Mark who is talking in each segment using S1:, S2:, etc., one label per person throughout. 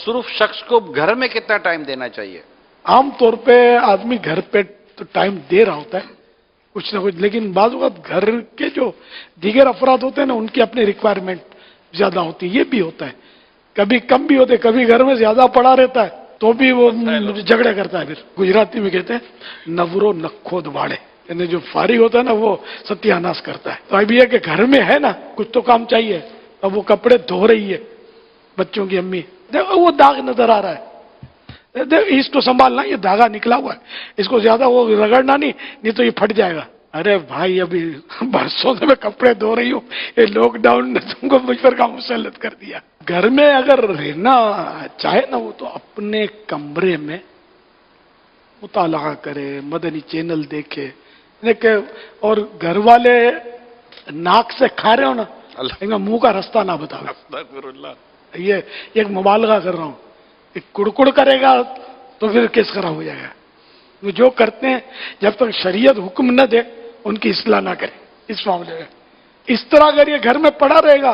S1: मसरूफ शख्स को घर में कितना टाइम देना चाहिए?
S2: आम तौर पे आदमी घर पे तो टाइम दे रहा होता है कुछ ना कुछ, लेकिन बाज़ वक़्त घर के जो दीगर अफराद होते हैं ना, उनकी अपनी रिक्वायरमेंट ज्यादा होती है, ये भी होता है। कभी कम भी होते, कभी घर में ज्यादा पड़ा रहता है तो भी वो झगड़े करता है। फिर गुजराती में कहते हैं नवरो नखो दवाड़े, यानी जो फारिग होता है ना वो सत्यानाश करता है। तो अब ये कि घर में है ना कुछ तो काम चाहिए, अब वो कपड़े धो रही है बच्चों की अम्मी, देखो वो दाग नजर आ रहा है, इसको संभालना, ये धागा निकला हुआ है, इसको ज्यादा वो रगड़ना नहीं तो ये फट जाएगा। अरे भाई अभी बरसों से मैं कपड़े धो रही हूँ, ये लॉकडाउन ने तुमको मुझ पर काम मुसल्लत कर दिया। घर में अगर रहना चाहे ना वो तो अपने कमरे में मुताला करे, मदनी चैनल देखे, और घर वाले नाक से खा रहे हो ना, इनका मुंह का रास्ता ना बताओ। ये एक मुबालगा कर रहा हूँ, कुड़कुड़ करेगा तो फिर केस खराब हो जाएगा। वो जो करते हैं जब तक शरीयत हुक्म न दे उनकी इस्लाह ना करें इस मामले में। इस तरह अगर ये घर में पड़ा रहेगा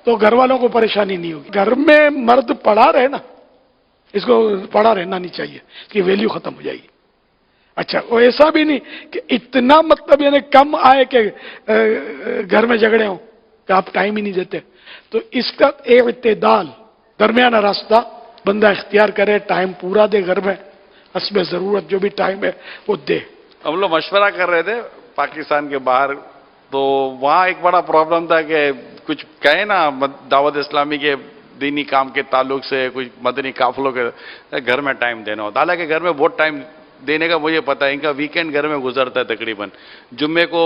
S2: तो घर वालों को परेशानी नहीं होगी। घर में मर्द पड़ा रहे ना, इसको पड़ा रहना नहीं चाहिए, इसकी वैल्यू खत्म हो जाएगी। अच्छा, वो ऐसा भी नहीं कि इतना मतलब यानी कम आए कि घर में झगड़े हो कि आप टाइम ही नहीं देते। तो इसका इत्तेदाल, दरमियाना रास्ता बंदा इख्तियार करे, टाइम पूरा दे घर में, हस्बे जरूरत जो भी टाइम है वो दे।
S1: हम लोग मशवरा कर रहे थे पाकिस्तान के बाहर, तो वहाँ एक बड़ा प्रॉब्लम था कि कुछ कहे ना दावत इस्लामी के दीनी काम के ताल्लुक से कुछ मदनी काफिलों के घर में टाइम देना होता। हालांकि घर में बहुत टाइम देने का मुझे पता है, इनका वीकेंड घर में गुजरता है तकरीबन, जुम्मे को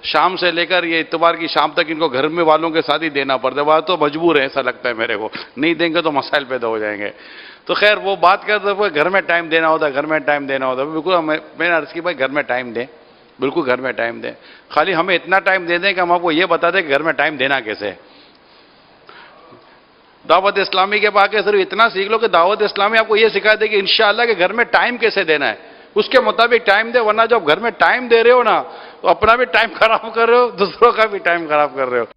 S1: शाम से लेकर ये इतवार की शाम तक इनको घर में वालों के साथ ही देना पड़ता है। वह तो मजबूर है, ऐसा लगता है मेरे को, नहीं देंगे तो मसाइल पैदा हो जाएंगे। तो खैर वो बात करते हुए घर में टाइम देना होता है, घर में टाइम देना होता है। बिल्कुल मैंने अर्ज की भाई घर में टाइम दें, बिल्कुल घर में टाइम दें, खाली हमें इतना टाइम दे दें कि हम आपको ये बता दें कि घर में टाइम देना कैसे है। दावत इस्लामी के बाकी सिर्फ इतना सीख लो कि दावत इस्लामी आपको ये सिखा दे कि इंशाअल्लाह के घर में टाइम कैसे देना है, उसके मुताबिक टाइम दे। वरना जब घर में टाइम दे रहे हो ना तो अपना भी टाइम खराब कर रहे हो, दूसरों का भी टाइम खराब कर रहे हो।